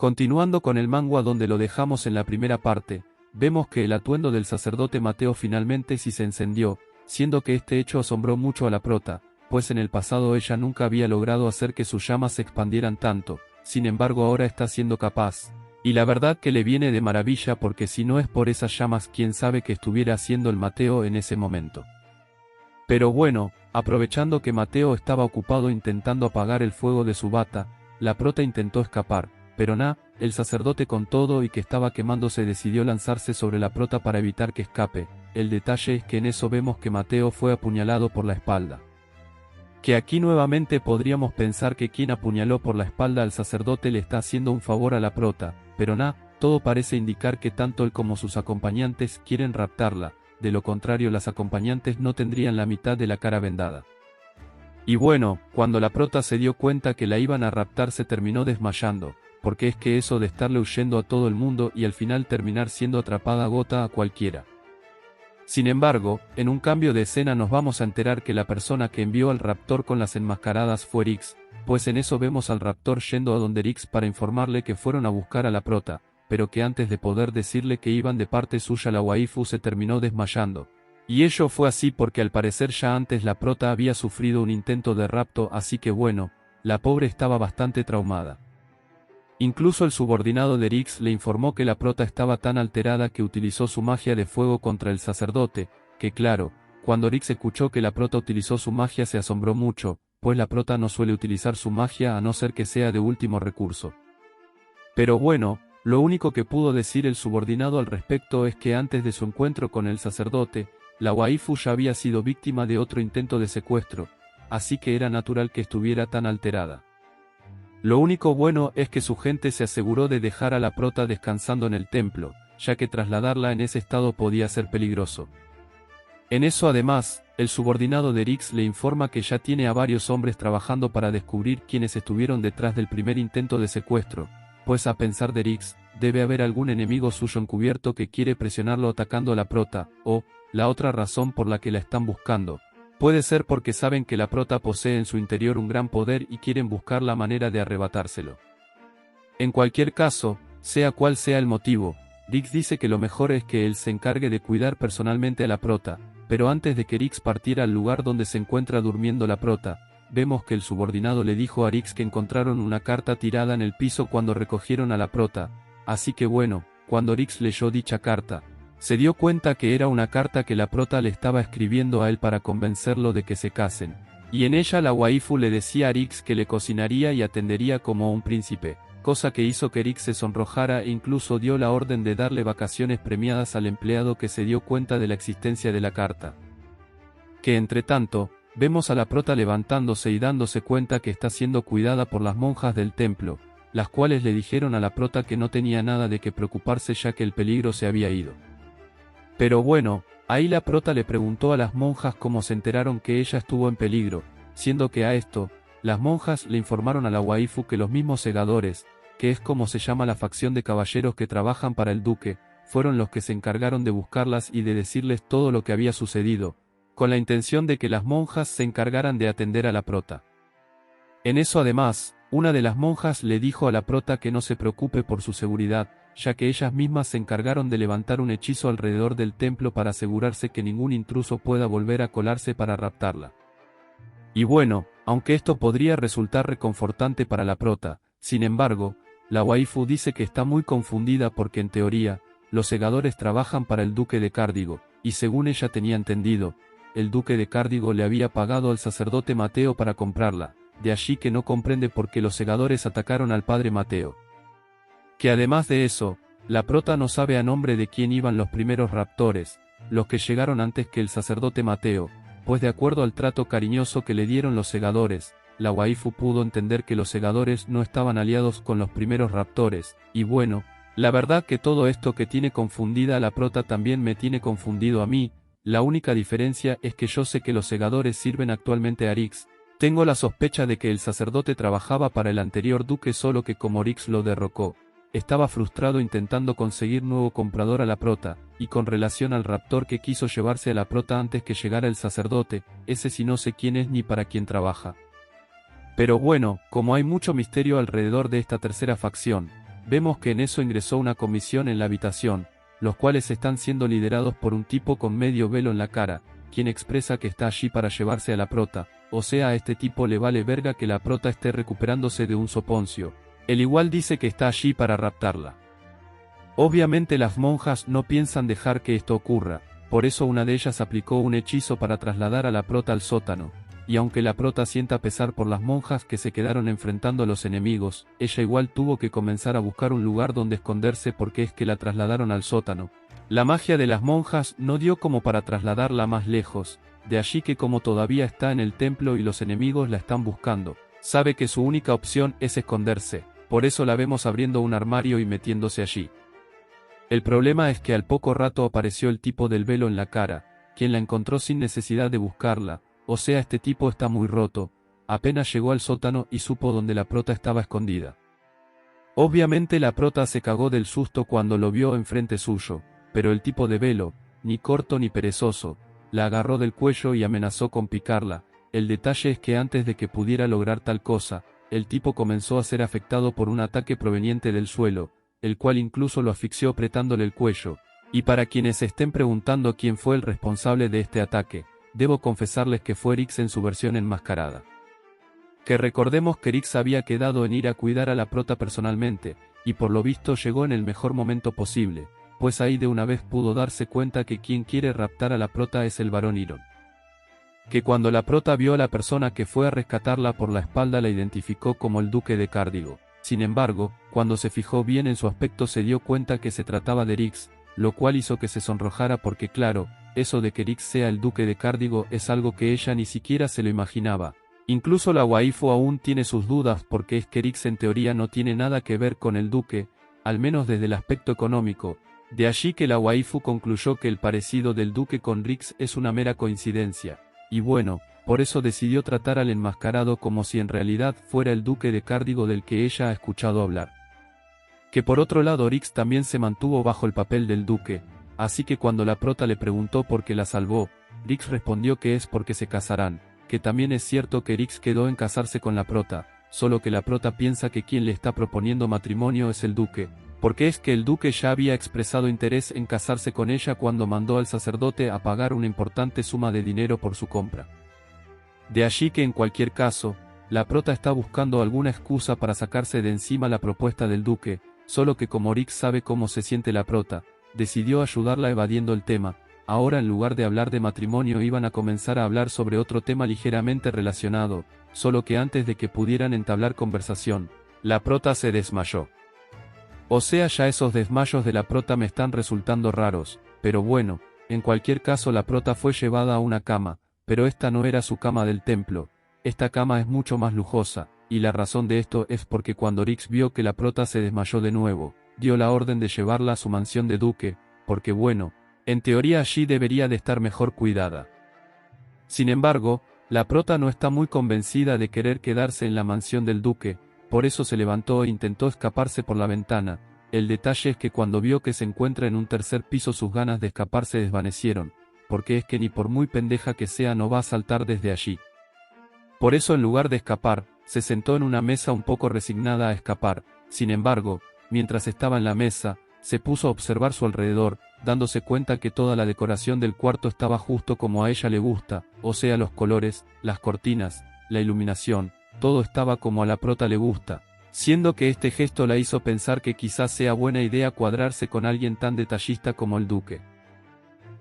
Continuando con el manga donde lo dejamos en la primera parte, vemos que el atuendo del sacerdote Mateo finalmente sí se encendió, siendo que este hecho asombró mucho a la prota, pues en el pasado ella nunca había logrado hacer que sus llamas se expandieran tanto, sin embargo ahora está siendo capaz. Y la verdad que le viene de maravilla porque si no es por esas llamas quién sabe qué estuviera haciendo el Mateo en ese momento. Pero bueno, aprovechando que Mateo estaba ocupado intentando apagar el fuego de su bata, la prota intentó escapar, pero el sacerdote con todo y que estaba quemándose decidió lanzarse sobre la prota para evitar que escape. El detalle es que en eso vemos que Mateo fue apuñalado por la espalda. Que aquí nuevamente podríamos pensar que quien apuñaló por la espalda al sacerdote le está haciendo un favor a la prota, pero todo parece indicar que tanto él como sus acompañantes quieren raptarla, de lo contrario las acompañantes no tendrían la mitad de la cara vendada. Y bueno, cuando la prota se dio cuenta que la iban a raptar se terminó desmayando, porque es que eso de estarle huyendo a todo el mundo y al final terminar siendo atrapada agota a cualquiera. Sin embargo, en un cambio de escena nos vamos a enterar que la persona que envió al raptor con las enmascaradas fue Rix, pues en eso vemos al raptor yendo a donde Rix para informarle que fueron a buscar a la prota, pero que antes de poder decirle que iban de parte suya la waifu se terminó desmayando. Y ello fue así porque al parecer ya antes la prota había sufrido un intento de rapto, así que bueno, la pobre estaba bastante traumada. Incluso el subordinado de Rix le informó que la prota estaba tan alterada que utilizó su magia de fuego contra el sacerdote, que claro, cuando Rix escuchó que la prota utilizó su magia se asombró mucho, pues la prota no suele utilizar su magia a no ser que sea de último recurso. Pero bueno, lo único que pudo decir el subordinado al respecto es que antes de su encuentro con el sacerdote, la waifu ya había sido víctima de otro intento de secuestro, así que era natural que estuviera tan alterada. Lo único bueno es que su gente se aseguró de dejar a la prota descansando en el templo, ya que trasladarla en ese estado podía ser peligroso. En eso además, el subordinado de Rix le informa que ya tiene a varios hombres trabajando para descubrir quiénes estuvieron detrás del primer intento de secuestro, pues a pensar de Rix, debe haber algún enemigo suyo encubierto que quiere presionarlo atacando a la prota, o, la otra razón por la que la están buscando. Puede ser porque saben que la prota posee en su interior un gran poder y quieren buscar la manera de arrebatárselo. En cualquier caso, sea cual sea el motivo, Rix dice que lo mejor es que él se encargue de cuidar personalmente a la prota, pero antes de que Rix partiera al lugar donde se encuentra durmiendo la prota, vemos que el subordinado le dijo a Rix que encontraron una carta tirada en el piso cuando recogieron a la prota, así que bueno, cuando Rix leyó dicha carta, se dio cuenta que era una carta que la prota le estaba escribiendo a él para convencerlo de que se casen, y en ella la waifu le decía a Rix que le cocinaría y atendería como un príncipe, cosa que hizo que Rix se sonrojara e incluso dio la orden de darle vacaciones premiadas al empleado que se dio cuenta de la existencia de la carta. Que entre tanto, vemos a la prota levantándose y dándose cuenta que está siendo cuidada por las monjas del templo, las cuales le dijeron a la prota que no tenía nada de qué preocuparse ya que el peligro se había ido. Pero bueno, ahí la prota le preguntó a las monjas cómo se enteraron que ella estuvo en peligro, siendo que a esto, las monjas le informaron a la waifu que los mismos segadores, que es como se llama la facción de caballeros que trabajan para el duque, fueron los que se encargaron de buscarlas y de decirles todo lo que había sucedido, con la intención de que las monjas se encargaran de atender a la prota. En eso además, una de las monjas le dijo a la prota que no se preocupe por su seguridad, ya que ellas mismas se encargaron de levantar un hechizo alrededor del templo para asegurarse que ningún intruso pueda volver a colarse para raptarla. Y bueno, aunque esto podría resultar reconfortante para la prota, sin embargo, la waifu dice que está muy confundida porque en teoría, los segadores trabajan para el duque de Cárdigo, y según ella tenía entendido, el duque de Cárdigo le había pagado al sacerdote Mateo para comprarla, de allí que no comprende por qué los segadores atacaron al padre Mateo. Que además de eso, la prota no sabe a nombre de quién iban los primeros raptores, los que llegaron antes que el sacerdote Mateo, pues de acuerdo al trato cariñoso que le dieron los segadores, la waifu pudo entender que los segadores no estaban aliados con los primeros raptores, y bueno, la verdad que todo esto que tiene confundida a la prota también me tiene confundido a mí, la única diferencia es que yo sé que los segadores sirven actualmente a Rix, tengo la sospecha de que el sacerdote trabajaba para el anterior duque solo que como Rix lo derrocó, estaba frustrado intentando conseguir nuevo comprador a la prota, y con relación al raptor que quiso llevarse a la prota antes que llegara el sacerdote, ese sí no sé quién es ni para quién trabaja. Pero bueno, como hay mucho misterio alrededor de esta tercera facción, Vemos que en eso ingresó una comisión en la habitación, los cuales están siendo liderados por un tipo con medio velo en la cara, quien expresa que está allí para llevarse a la prota, o sea a este tipo le vale verga que la prota esté recuperándose de un soponcio. El igual dice que está allí para raptarla. Obviamente las monjas no piensan dejar que esto ocurra, por eso una de ellas aplicó un hechizo para trasladar a la prota al sótano, y aunque la prota sienta pesar por las monjas que se quedaron enfrentando a los enemigos, ella igual tuvo que comenzar a buscar un lugar donde esconderse porque es que la trasladaron al sótano. La magia de las monjas no dio como para trasladarla más lejos, de allí que como todavía está en el templo y los enemigos la están buscando, sabe que su única opción es esconderse, por eso la vemos abriendo un armario y metiéndose allí. El problema es que al poco rato apareció el tipo del velo en la cara, quien la encontró sin necesidad de buscarla, o sea este tipo está muy roto, apenas llegó al sótano y supo dónde la prota estaba escondida. Obviamente la prota se cagó del susto cuando lo vio enfrente suyo, pero el tipo de velo, ni corto ni perezoso, la agarró del cuello y amenazó con picarla. El detalle es que antes de que pudiera lograr tal cosa, el tipo comenzó a ser afectado por un ataque proveniente del suelo, el cual incluso lo asfixió apretándole el cuello, y para quienes estén preguntando quién fue el responsable de este ataque, debo confesarles que fue Rix en su versión enmascarada. Que recordemos que Rix había quedado en ir a cuidar a la prota personalmente, y por lo visto llegó en el mejor momento posible, pues ahí de una vez pudo darse cuenta que quien quiere raptar a la prota es el varón Iron. Que cuando la prota vio a la persona que fue a rescatarla por la espalda la identificó como el duque de Cárdigo. Sin embargo, cuando se fijó bien en su aspecto se dio cuenta que se trataba de Rix, lo cual hizo que se sonrojara porque claro, eso de que Rix sea el duque de Cárdigo es algo que ella ni siquiera se lo imaginaba. Incluso la waifu aún tiene sus dudas porque es que Rix en teoría no tiene nada que ver con el duque, al menos desde el aspecto económico, de allí que la waifu concluyó que el parecido del duque con Rix es una mera coincidencia, y bueno, por eso decidió tratar al enmascarado como si en realidad fuera el duque de Cárdigo del que ella ha escuchado hablar. Que por otro lado Rix también se mantuvo bajo el papel del duque, así que cuando la prota le preguntó por qué la salvó, Rix respondió que es porque se casarán, que también es cierto que Rix quedó en casarse con la prota, solo que la prota piensa que quien le está proponiendo matrimonio es el duque, porque es que el duque ya había expresado interés en casarse con ella cuando mandó al sacerdote a pagar una importante suma de dinero por su compra. De allí que en cualquier caso, la prota está buscando alguna excusa para sacarse de encima la propuesta del duque, solo que como Rix sabe cómo se siente la prota, decidió ayudarla evadiendo el tema. Ahora en lugar de hablar de matrimonio iban a comenzar a hablar sobre otro tema ligeramente relacionado, solo que antes de que pudieran entablar conversación, la prota se desmayó. O sea ya esos desmayos de la prota me están resultando raros, pero bueno, en cualquier caso la prota fue llevada a una cama, pero esta no era su cama del templo, esta cama es mucho más lujosa, y la razón de esto es porque cuando Rix vio que la prota se desmayó de nuevo, dio la orden de llevarla a su mansión de duque, porque bueno, en teoría allí debería de estar mejor cuidada. Sin embargo, la prota no está muy convencida de querer quedarse en la mansión del duque, por eso se levantó e intentó escaparse por la ventana. El detalle es que cuando vio que se encuentra en un tercer piso sus ganas de escapar se desvanecieron, porque es que ni por muy pendeja que sea no va a saltar desde allí. Por eso en lugar de escapar, se sentó en una mesa un poco resignada a escapar. Sin embargo, mientras estaba en la mesa, se puso a observar su alrededor, dándose cuenta que toda la decoración del cuarto estaba justo como a ella le gusta, o sea los colores, las cortinas, la iluminación, todo estaba como a la prota le gusta, siendo que este gesto la hizo pensar que quizás sea buena idea cuadrarse con alguien tan detallista como el duque.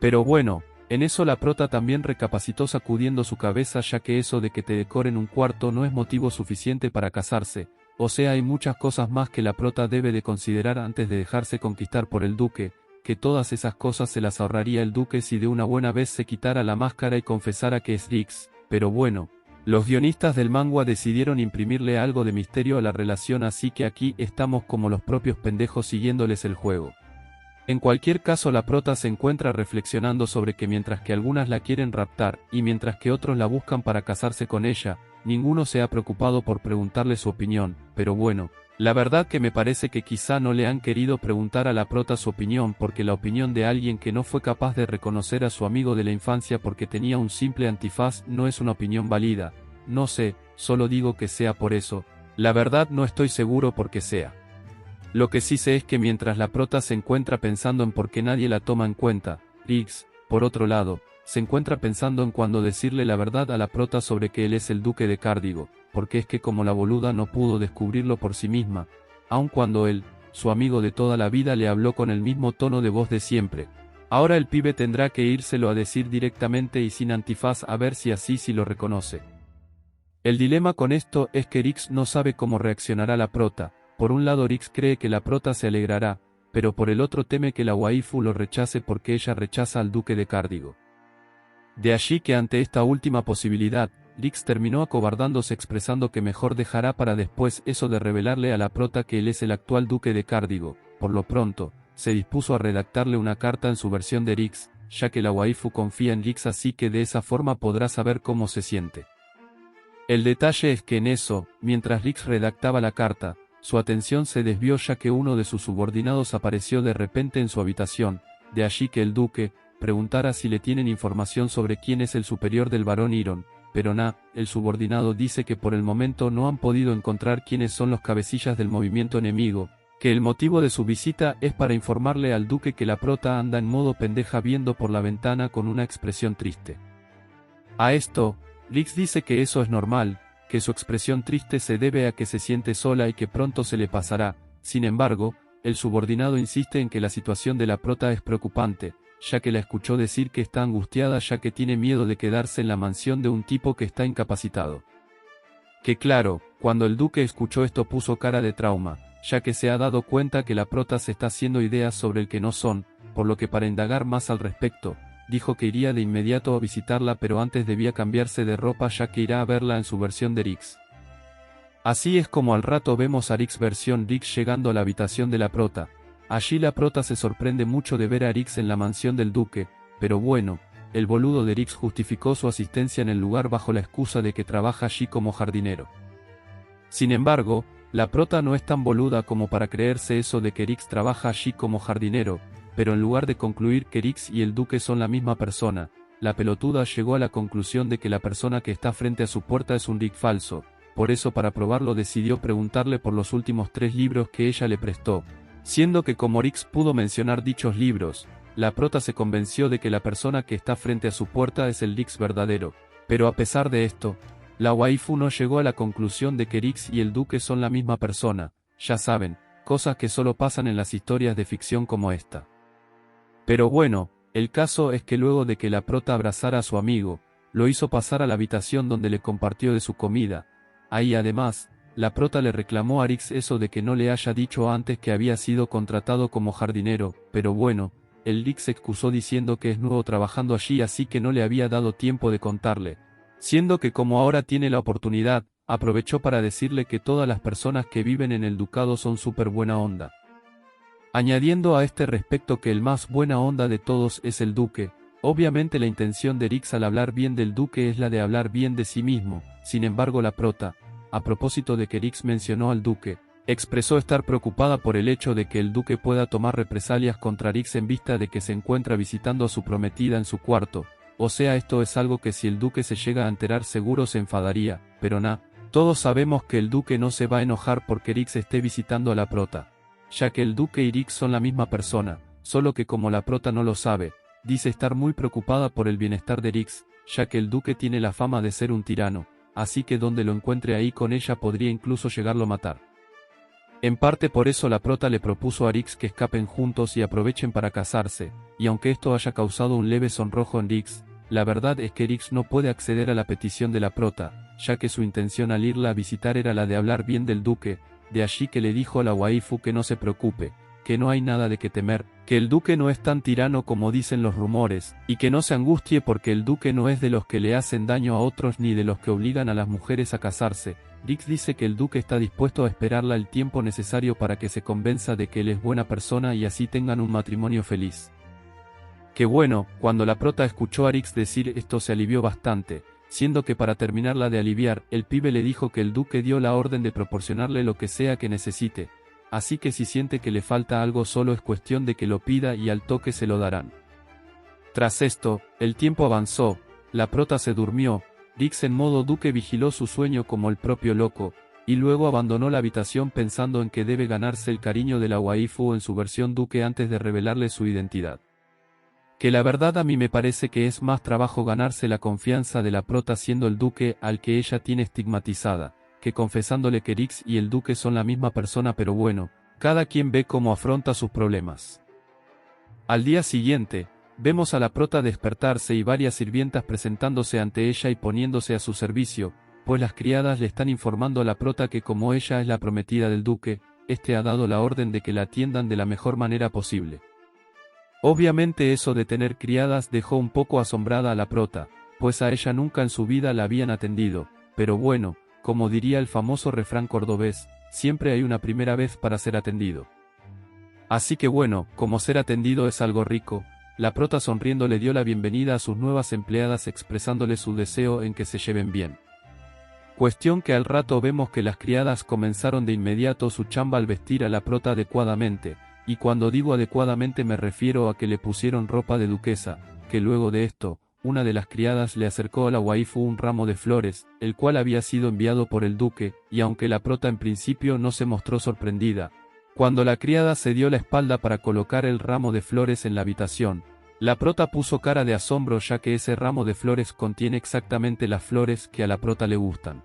Pero bueno, en eso la prota también recapacitó sacudiendo su cabeza ya que eso de que te decoren un cuarto no es motivo suficiente para casarse, o sea hay muchas cosas más que la prota debe de considerar antes de dejarse conquistar por el duque, que todas esas cosas se las ahorraría el duque si de una buena vez se quitara la máscara y confesara que es Rix, pero bueno, los guionistas del manga decidieron imprimirle algo de misterio a la relación así que aquí estamos como los propios pendejos siguiéndoles el juego. En cualquier caso la prota se encuentra reflexionando sobre que mientras que algunas la quieren raptar, y mientras que otros la buscan para casarse con ella, ninguno se ha preocupado por preguntarle su opinión, pero bueno, la verdad que me parece que quizá no le han querido preguntar a la prota su opinión porque la opinión de alguien que no fue capaz de reconocer a su amigo de la infancia porque tenía un simple antifaz no es una opinión válida, no sé, solo digo que sea por eso, la verdad no estoy seguro por qué sea. Lo que sí sé es que mientras la prota se encuentra pensando en por qué nadie la toma en cuenta, Riggs, por otro lado, se encuentra pensando en cuándo decirle la verdad a la prota sobre que él es el duque de Cárdigo, porque es que como la boluda no pudo descubrirlo por sí misma, aun cuando él, su amigo de toda la vida, le habló con el mismo tono de voz de siempre. Ahora el pibe tendrá que írselo a decir directamente y sin antifaz a ver si así sí lo reconoce. El dilema con esto es que Riggs no sabe cómo reaccionará la prota. Por un lado Riggs cree que la prota se alegrará, pero por el otro teme que la waifu lo rechace porque ella rechaza al duque de Cárdigo. De allí que ante esta última posibilidad, Riggs terminó acobardándose expresando que mejor dejará para después eso de revelarle a la prota que él es el actual duque de Cárdigo. Por lo pronto, se dispuso a redactarle una carta en su versión de Riggs, ya que la waifu confía en Riggs, así que de esa forma podrá saber cómo se siente. El detalle es que en eso, mientras Riggs redactaba la carta, su atención se desvió ya que uno de sus subordinados apareció de repente en su habitación, de allí que el duque preguntara si le tienen información sobre quién es el superior del barón Iron, pero el subordinado dice que por el momento no han podido encontrar quiénes son los cabecillas del movimiento enemigo, que el motivo de su visita es para informarle al duque que la prota anda en modo pendeja viendo por la ventana con una expresión triste. A esto, Riggs dice que eso es normal, que su expresión triste se debe a que se siente sola y que pronto se le pasará. Sin embargo, el subordinado insiste en que la situación de la prota es preocupante, ya que la escuchó decir que está angustiada ya que tiene miedo de quedarse en la mansión de un tipo que está incapacitado. Que claro, cuando el duque escuchó esto puso cara de trauma, ya que se ha dado cuenta que la prota se está haciendo ideas sobre el que no son, por lo que para indagar más al respecto, dijo que iría de inmediato a visitarla, pero antes debía cambiarse de ropa ya que irá a verla en su versión de Riggs. Así es como al rato vemos a Riggs versión Riggs llegando a la habitación de la prota. Allí la prota se sorprende mucho de ver a Riggs en la mansión del duque, pero bueno, el boludo de Riggs justificó su asistencia en el lugar bajo la excusa de que trabaja allí como jardinero. Sin embargo, la prota no es tan boluda como para creerse eso de que Riggs trabaja allí como jardinero, pero en lugar de concluir que Riggs y el duque son la misma persona, la pelotuda llegó a la conclusión de que la persona que está frente a su puerta es un Riggs falso. Por eso, para probarlo, decidió preguntarle por los últimos 3 libros que ella le prestó, siendo que como Riggs pudo mencionar dichos libros, la prota se convenció de que la persona que está frente a su puerta es el Riggs verdadero. Pero a pesar de esto, la waifu no llegó a la conclusión de que Riggs y el duque son la misma persona. Ya saben, cosas que solo pasan en las historias de ficción como esta. Pero bueno, el caso es que luego de que la prota abrazara a su amigo, lo hizo pasar a la habitación donde le compartió de su comida. Ahí además, la prota le reclamó a Riggs eso de que no le haya dicho antes que había sido contratado como jardinero, pero bueno, el Riggs se excusó diciendo que es nuevo trabajando allí, así que no le había dado tiempo de contarle, siendo que como ahora tiene la oportunidad, aprovechó para decirle que todas las personas que viven en el ducado son súper buena onda. Añadiendo a este respecto que el más buena onda de todos es el duque. Obviamente la intención de Riggs al hablar bien del duque es la de hablar bien de sí mismo. Sin embargo, la prota, a propósito de que Riggs mencionó al duque, expresó estar preocupada por el hecho de que el duque pueda tomar represalias contra Riggs en vista de que se encuentra visitando a su prometida en su cuarto. O sea, esto es algo que si el duque se llega a enterar seguro se enfadaría, pero todos sabemos que el duque no se va a enojar porque Riggs esté visitando a la prota, ya que el duque y Riggs son la misma persona, solo que como la prota no lo sabe, dice estar muy preocupada por el bienestar de Riggs, ya que el duque tiene la fama de ser un tirano, así que donde lo encuentre ahí con ella podría incluso llegarlo a matar. En parte por eso la prota le propuso a Riggs que escapen juntos y aprovechen para casarse, y aunque esto haya causado un leve sonrojo en Riggs, la verdad es que Riggs no puede acceder a la petición de la prota, ya que su intención al irla a visitar era la de hablar bien del duque. De allí que le dijo a la waifu que no se preocupe, que no hay nada de qué temer, que el duque no es tan tirano como dicen los rumores, y que no se angustie porque el duque no es de los que le hacen daño a otros ni de los que obligan a las mujeres a casarse. Riggs dice que el duque está dispuesto a esperarla el tiempo necesario para que se convenza de que él es buena persona y así tengan un matrimonio feliz. Que bueno, cuando la prota escuchó a Riggs decir esto se alivió bastante, siendo que para terminarla de aliviar, el pibe le dijo que el duque dio la orden de proporcionarle lo que sea que necesite, así que si siente que le falta algo solo es cuestión de que lo pida y al toque se lo darán. Tras esto, el tiempo avanzó, la prota se durmió, Riggs en modo duque vigiló su sueño como el propio loco, y luego abandonó la habitación pensando en que debe ganarse el cariño de la waifu en su versión duque antes de revelarle su identidad. Que la verdad a mí me parece que es más trabajo ganarse la confianza de la prota siendo el duque al que ella tiene estigmatizada, que confesándole que Rix y el duque son la misma persona, pero bueno, cada quien ve cómo afronta sus problemas. Al día siguiente, vemos a la prota despertarse y varias sirvientas presentándose ante ella y poniéndose a su servicio, pues las criadas le están informando a la prota que como ella es la prometida del duque, este ha dado la orden de que la atiendan de la mejor manera posible. Obviamente eso de tener criadas dejó un poco asombrada a la prota, pues a ella nunca en su vida la habían atendido, pero bueno, como diría el famoso refrán cordobés, siempre hay una primera vez para ser atendido. Así que bueno, como ser atendido es algo rico, la prota sonriendo le dio la bienvenida a sus nuevas empleadas expresándole su deseo en que se lleven bien. Cuestión que al rato vemos que las criadas comenzaron de inmediato su chamba al vestir a la prota adecuadamente, y cuando digo adecuadamente me refiero a que le pusieron ropa de duquesa, que luego de esto, una de las criadas le acercó a la waifu un ramo de flores, el cual había sido enviado por el duque, y aunque la prota en principio no se mostró sorprendida, cuando la criada se dio la espalda para colocar el ramo de flores en la habitación, la prota puso cara de asombro ya que ese ramo de flores contiene exactamente las flores que a la prota le gustan.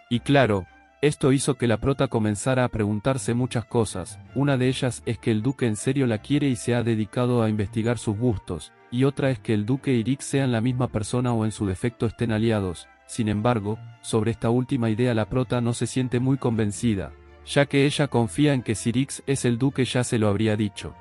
Y claro, esto hizo que la prota comenzara a preguntarse muchas cosas, una de ellas es que el duque en serio la quiere y se ha dedicado a investigar sus gustos, y otra es que el duque y Rix sean la misma persona o en su defecto estén aliados. Sin embargo, sobre esta última idea la prota no se siente muy convencida, ya que ella confía en que si Rix es el duque ya se lo habría dicho.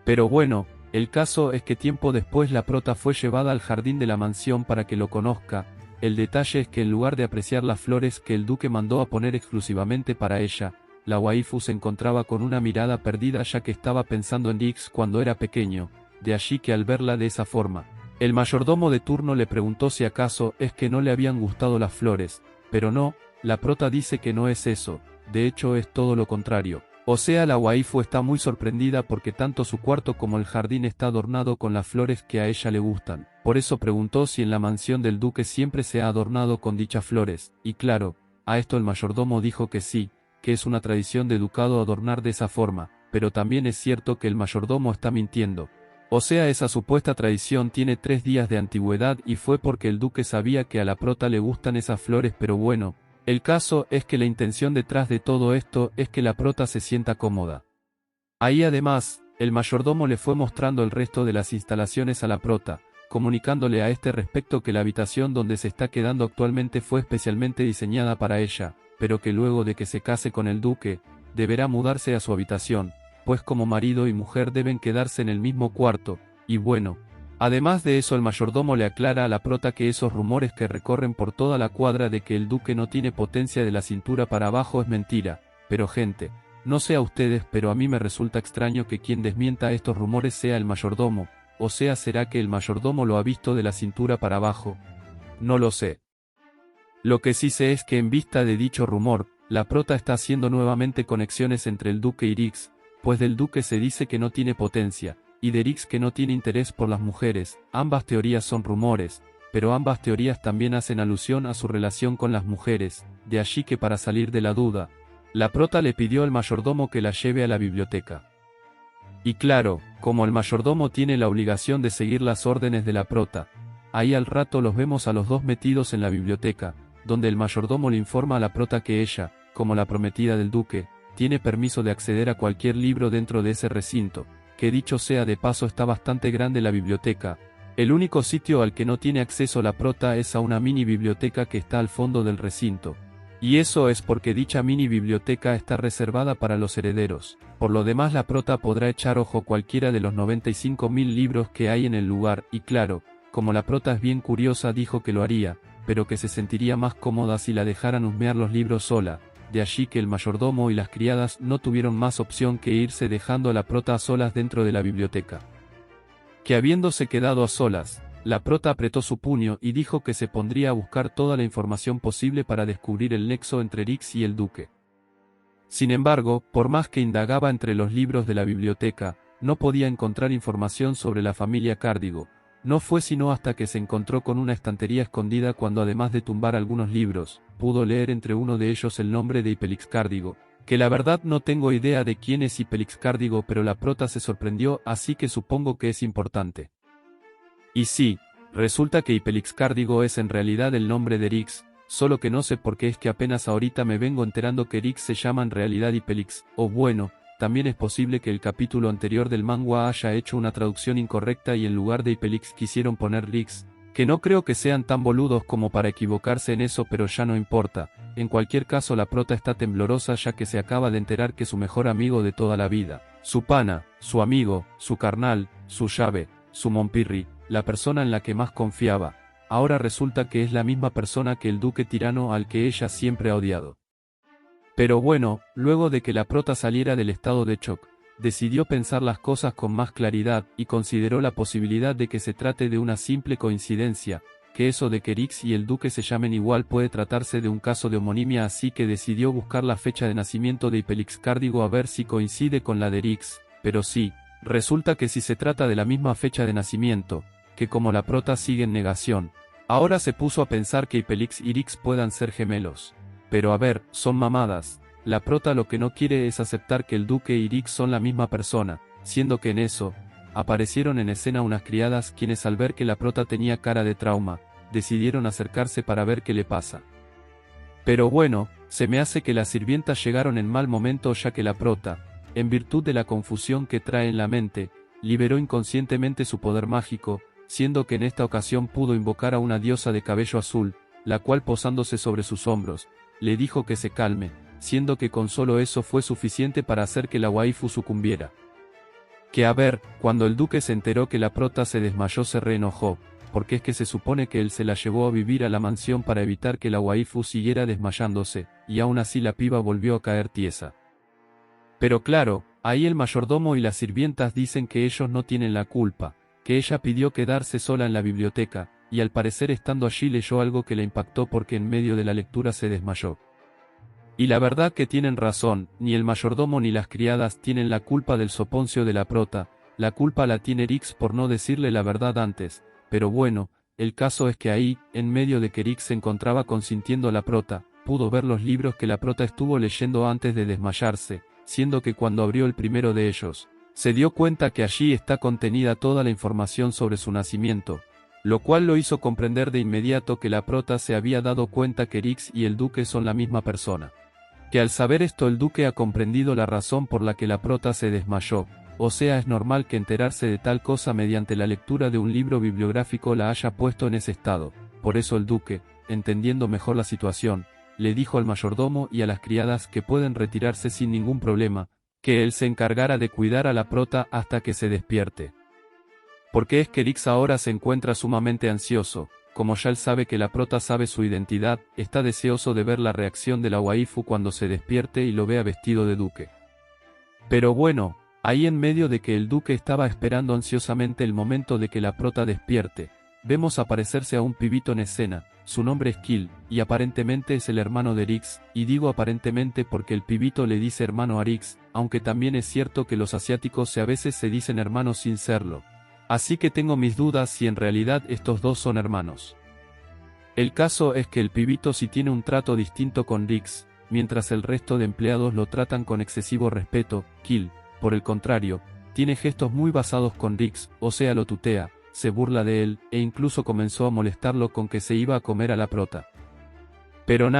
Pero bueno, el caso es que tiempo después la prota fue llevada al jardín de la mansión para que lo conozca. El detalle es que en lugar de apreciar las flores que el duque mandó a poner exclusivamente para ella, la waifu se encontraba con una mirada perdida ya que estaba pensando en Rix cuando era pequeño, de allí que al verla de esa forma, el mayordomo de turno le preguntó si acaso es que no le habían gustado las flores, pero no, la prota dice que no es eso, de hecho es todo lo contrario. O sea, la waifu está muy sorprendida porque tanto su cuarto como el jardín está adornado con las flores que a ella le gustan. Por eso preguntó si en la mansión del duque siempre se ha adornado con dichas flores, y claro, a esto el mayordomo dijo que sí, que es una tradición de ducado adornar de esa forma, pero también es cierto que el mayordomo está mintiendo. O sea, esa supuesta tradición tiene 3 días de antigüedad y fue porque el duque sabía que a la prota le gustan esas flores, pero bueno. El caso es que la intención detrás de todo esto es que la prota se sienta cómoda. Ahí además, el mayordomo le fue mostrando el resto de las instalaciones a la prota, comunicándole a este respecto que la habitación donde se está quedando actualmente fue especialmente diseñada para ella, pero que luego de que se case con el duque, deberá mudarse a su habitación, pues como marido y mujer deben quedarse en el mismo cuarto, y bueno. Además de eso el mayordomo le aclara a la prota que esos rumores que recorren por toda la cuadra de que el duque no tiene potencia de la cintura para abajo es mentira, pero gente, no sé a ustedes pero a mí me resulta extraño que quien desmienta estos rumores sea el mayordomo, o sea ¿será que el mayordomo lo ha visto de la cintura para abajo? No lo sé. Lo que sí sé es que en vista de dicho rumor, la prota está haciendo nuevamente conexiones entre el duque y Rix, pues del duque se dice que no tiene potencia, y de Rix que no tiene interés por las mujeres. Ambas teorías son rumores, pero ambas teorías también hacen alusión a su relación con las mujeres, de allí que para salir de la duda, la prota le pidió al mayordomo que la lleve a la biblioteca. Y claro, como el mayordomo tiene la obligación de seguir las órdenes de la prota, ahí al rato los vemos a los dos metidos en la biblioteca, donde el mayordomo le informa a la prota que ella, como la prometida del duque, tiene permiso de acceder a cualquier libro dentro de ese recinto. Que dicho sea de paso está bastante grande la biblioteca, el único sitio al que no tiene acceso la prota es a una mini biblioteca que está al fondo del recinto. Y eso es porque dicha mini biblioteca está reservada para los herederos, por lo demás la prota podrá echar ojo cualquiera de los 95.000 libros que hay en el lugar, y claro, como la prota es bien curiosa dijo que lo haría, pero que se sentiría más cómoda si la dejaran husmear los libros sola. De allí que el mayordomo y las criadas no tuvieron más opción que irse dejando a la prota a solas dentro de la biblioteca. Que habiéndose quedado a solas, la prota apretó su puño y dijo que se pondría a buscar toda la información posible para descubrir el nexo entre Rix y el duque. Sin embargo, por más que indagaba entre los libros de la biblioteca, no podía encontrar información sobre la familia Cárdigo, No fue sino hasta que se encontró con una estantería escondida cuando además de tumbar algunos libros, pudo leer entre uno de ellos el nombre de Hipelixcárdigo, que la verdad no tengo idea de quién es Hipelixcárdigo, pero la prota se sorprendió, así que supongo que es importante. Y sí, resulta que Hipelixcárdigo es en realidad el nombre de Erix, solo que no sé por qué es que apenas ahorita me vengo enterando que Erix se llama en realidad Hipelix, o bueno, también es posible que el capítulo anterior del manga haya hecho una traducción incorrecta y en lugar de Hipelix quisieron poner Rix, que no creo que sean tan boludos como para equivocarse en eso, pero ya no importa. En cualquier caso la prota está temblorosa ya que se acaba de enterar que su mejor amigo de toda la vida, su pana, su amigo, su carnal, su llave, su monpirri, la persona en la que más confiaba, ahora resulta que es la misma persona que el duque tirano al que ella siempre ha odiado. Pero bueno, luego de que la prota saliera del estado de shock, decidió pensar las cosas con más claridad y consideró la posibilidad de que se trate de una simple coincidencia, que eso de que Erix y el duque se llamen igual puede tratarse de un caso de homonimia, así que decidió buscar la fecha de nacimiento de Hipelixcárdigo a ver si coincide con la de Erix, pero sí, resulta que si se trata de la misma fecha de nacimiento, que como la prota sigue en negación, ahora se puso a pensar que Hipelix y Erix puedan ser gemelos. Pero a ver, son mamadas. La prota lo que no quiere es aceptar que el duque y Erix son la misma persona, siendo que en eso, aparecieron en escena unas criadas quienes al ver que la prota tenía cara de trauma, decidieron acercarse para ver qué le pasa. Pero bueno, se me hace que las sirvientas llegaron en mal momento ya que la prota, en virtud de la confusión que trae en la mente, liberó inconscientemente su poder mágico, siendo que en esta ocasión pudo invocar a una diosa de cabello azul, la cual posándose sobre sus hombros, le dijo que se calme, siendo que con solo eso fue suficiente para hacer que la waifu sucumbiera. Que a ver, cuando el duque se enteró que la prota se desmayó se reenojó, porque es que se supone que él se la llevó a vivir a la mansión para evitar que la waifu siguiera desmayándose, y aún así la piba volvió a caer tiesa. Pero claro, ahí el mayordomo y las sirvientas dicen que ellos no tienen la culpa, que ella pidió quedarse sola en la biblioteca, y al parecer estando allí leyó algo que le impactó porque en medio de la lectura se desmayó. Y la verdad que tienen razón, ni el mayordomo ni las criadas tienen la culpa del soponcio de la prota, la culpa la tiene Erix por no decirle la verdad antes, pero bueno, el caso es que ahí, en medio de que Erix se encontraba consintiendo a la prota, pudo ver los libros que la prota estuvo leyendo antes de desmayarse, siendo que cuando abrió el primero de ellos, se dio cuenta que allí está contenida toda la información sobre su nacimiento, lo cual lo hizo comprender de inmediato que la prota se había dado cuenta que Erix y el duque son la misma persona. Que al saber esto el duque ha comprendido la razón por la que la prota se desmayó, o sea es normal que enterarse de tal cosa mediante la lectura de un libro bibliográfico la haya puesto en ese estado, por eso el duque, entendiendo mejor la situación, le dijo al mayordomo y a las criadas que pueden retirarse sin ningún problema, que él se encargara de cuidar a la prota hasta que se despierte. Porque es que Erix ahora se encuentra sumamente ansioso, como ya él sabe que la prota sabe su identidad, está deseoso de ver la reacción de la waifu cuando se despierte y lo vea vestido de duque. Pero bueno, ahí en medio de que el duque estaba esperando ansiosamente el momento de que la prota despierte, vemos aparecerse a un pibito en escena, su nombre es Kill, y aparentemente es el hermano de Erix, y digo aparentemente porque el pibito le dice hermano a Erix, aunque también es cierto que los asiáticos a veces se dicen hermanos sin serlo. Así que tengo mis dudas si en realidad estos dos son hermanos. El caso es que el pibito sí tiene un trato distinto con Erix, mientras el resto de empleados lo tratan con excesivo respeto. Kill, por el contrario, tiene gestos muy basados con Erix, o sea lo tutea, se burla de él, e incluso comenzó a molestarlo con que se iba a comer a la prota. Pero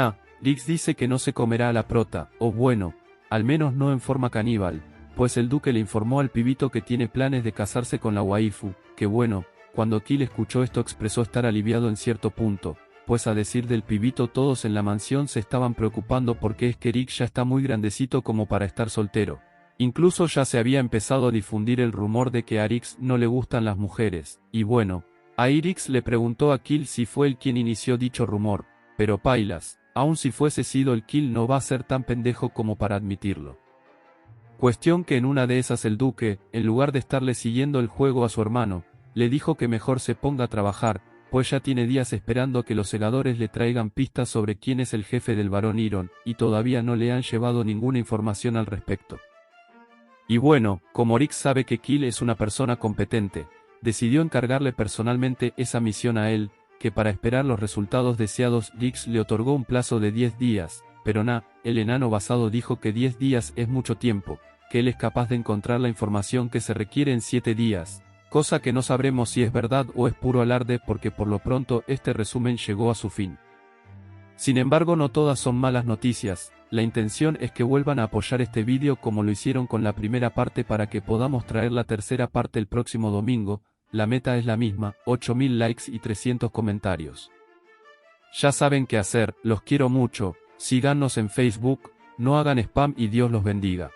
Erix dice que no se comerá a la prota, o bueno, al menos no en forma caníbal, pues el duque le informó al pibito que tiene planes de casarse con la waifu, que bueno, cuando Kill escuchó esto expresó estar aliviado en cierto punto, pues a decir del pibito todos en la mansión se estaban preocupando porque es que Erix ya está muy grandecito como para estar soltero. Incluso ya se había empezado a difundir el rumor de que a Erix no le gustan las mujeres, y bueno, a Erix le preguntó a Kill si fue él quien inició dicho rumor, pero pailas, aun si fuese sido el Kill no va a ser tan pendejo como para admitirlo. Cuestión que en una de esas el duque, en lugar de estarle siguiendo el juego a su hermano, le dijo que mejor se ponga a trabajar, pues ya tiene días esperando que los segadores le traigan pistas sobre quién es el jefe del barón Iron, y todavía no le han llevado ninguna información al respecto. Y bueno, como Erix sabe que Kill es una persona competente, decidió encargarle personalmente esa misión a él, que para esperar los resultados deseados Dix le otorgó un plazo de 10 días, pero el enano basado dijo que 10 días es mucho tiempo, que él es capaz de encontrar la información que se requiere en 7 días, cosa que no sabremos si es verdad o es puro alarde porque por lo pronto este resumen llegó a su fin. Sin embargo, no todas son malas noticias. La intención es que vuelvan a apoyar este vídeo como lo hicieron con la primera parte para que podamos traer la tercera parte el próximo domingo. La meta es la misma, 8000 likes y 300 comentarios. Ya saben qué hacer, los quiero mucho, síganos en Facebook, no hagan spam y Dios los bendiga.